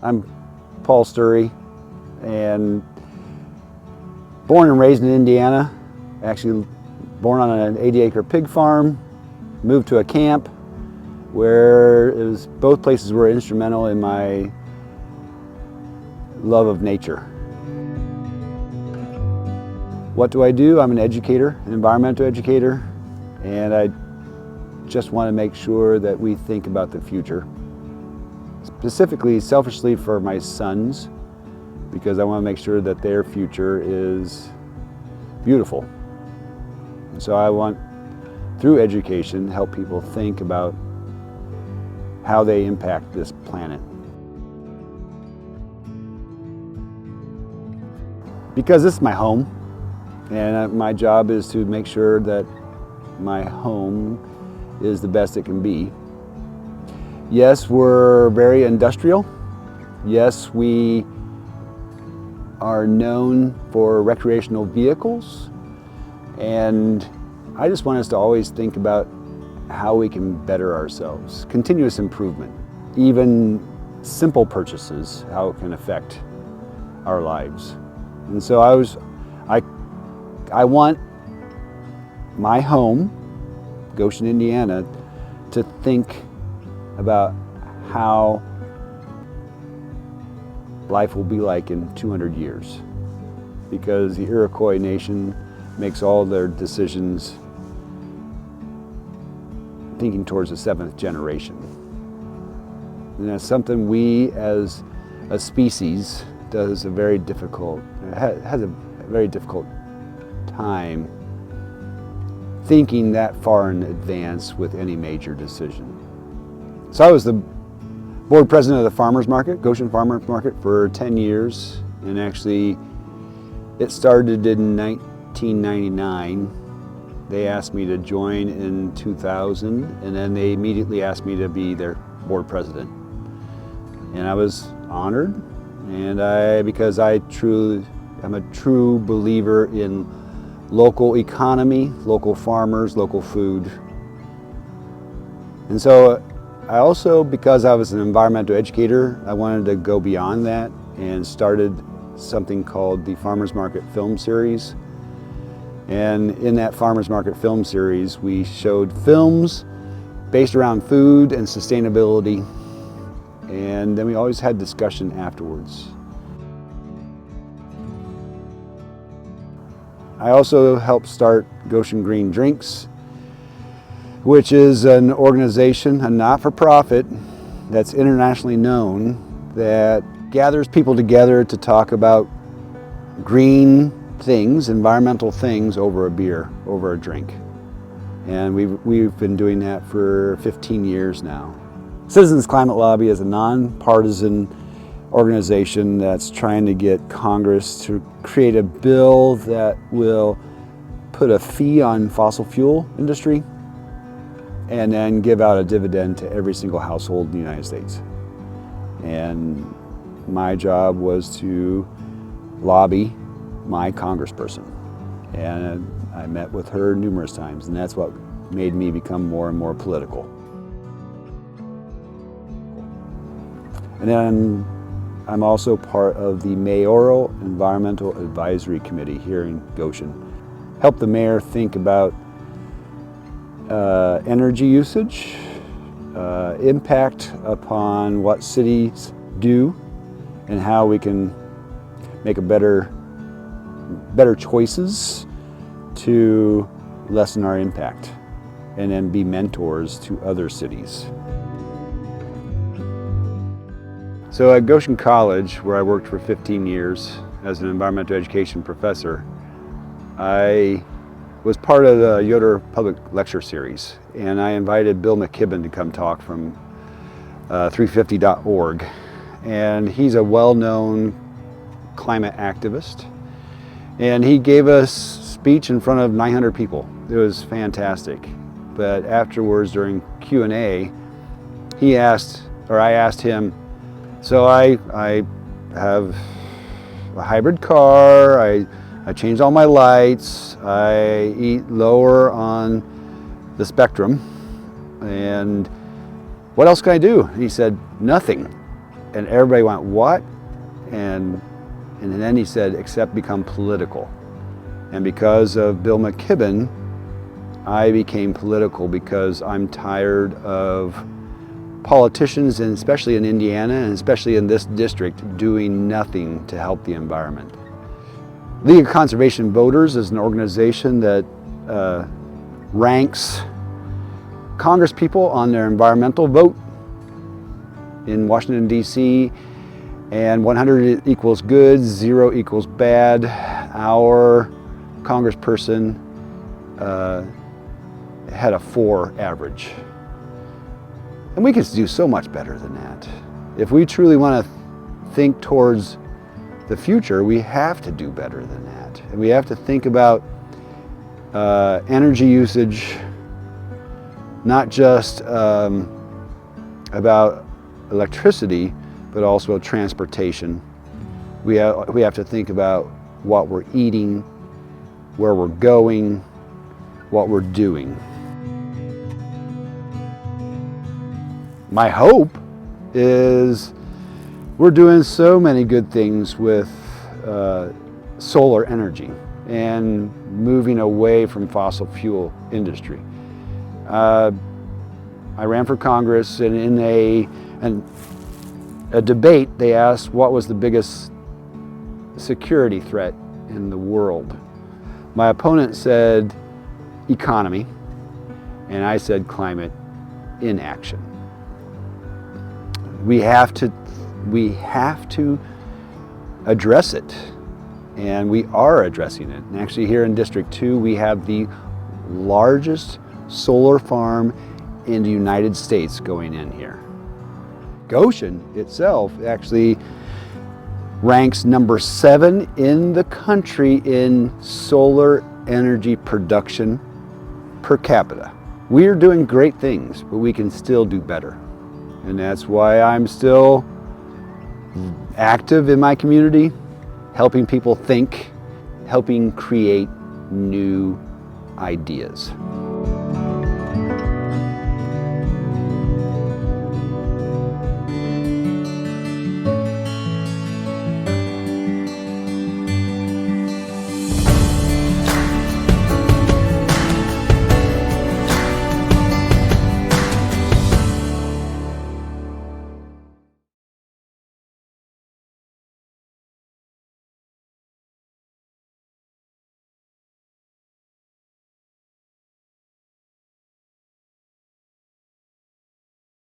I'm Paul Steury, and born and raised in Indiana. Actually born on an 80-acre pig farm, moved to a camp where both places were instrumental in my love of nature. What do I do? I'm an educator, an environmental educator, and I just want to make sure that we think about the future. Specifically, selfishly for my sons, because I want to make sure that their future is beautiful. And so I want, through education, help people think about how they impact this planet. Because this is my home, and my job is to make sure that my home is the best it can be. Yes, we're very industrial. Yes, we are known for recreational vehicles. And I just want us to always think about how we can better ourselves. Continuous improvement, even simple purchases, how it can affect our lives. And so I want my home, Goshen, Indiana, to think about how life will be like in 200 years. Because the Iroquois nation makes all their decisions thinking towards the 7th generation. And that's something we as a species has a very difficult time thinking that far in advance with any major decision. So I was the board president of the farmers market, Goshen Farmers Market, for 10 years. And actually, it started in 1999. They asked me to join in 2000, and then they immediately asked me to be their board president. And I was honored, and because I'm a true believer in local economy, local farmers, local food. And so I also, because I was an environmental educator, I wanted to go beyond that and started something called the Farmers Market Film Series. And in that Farmers Market Film Series, we showed films based around food and sustainability, and then we always had discussion afterwards. I also helped start Goshen Green Drinks, which is an organization, a not-for-profit, that's internationally known, that gathers people together to talk about green things, environmental things, over a beer, over a drink. And we've been doing that for 15 years now. Citizens Climate Lobby is a nonpartisan organization that's trying to get Congress to create a bill that will put a fee on fossil fuel industry and then give out a dividend to every single household in the United States. And my job was to lobby my congressperson. And I met with her numerous times, and that's what made me become more and more political. And then I'm also part of the Mayoral Environmental Advisory Committee here in Goshen. Help the mayor think about energy usage, impact upon what cities do, and how we can make better choices to lessen our impact, and then be mentors to other cities. So at Goshen College, where I worked for 15 years as an environmental education professor, I was part of the Yoder Public Lecture Series, and I invited Bill McKibben to come talk from 350.org. And he's a well-known climate activist, and he gave us speech in front of 900 people. It was fantastic. But afterwards, during Q&A, I asked him, so I have a hybrid car, I changed all my lights, I eat lower on the spectrum, and what else can I do? And he said, nothing. And everybody went, what? And then he said, except become political. And because of Bill McKibben, I became political because I'm tired of politicians, and especially in Indiana, and especially in this district, doing nothing to help the environment. League of Conservation Voters is an organization that ranks Congress people on their environmental vote in Washington, D.C., and 100 equals good, 0 equals bad. Our congressperson had a 4 average. And we could do so much better than that. If we truly want to think towards the future, we have to do better than that. And we have to think about energy usage, not just about electricity, but also transportation. We have to think about what we're eating, where we're going, what we're doing. My hope is we're doing so many good things with solar energy and moving away from fossil fuel industry. I ran for Congress, and in a debate they asked what was the biggest security threat in the world. My opponent said economy, and I said climate inaction. We have to address it, and we are addressing it. And actually here in District 2, we have the largest solar farm in the United States going in here. Goshen itself actually ranks number 7 in the country in solar energy production per capita. We are doing great things, but we can still do better. And that's why I'm still active in my community, helping people think, helping create new ideas.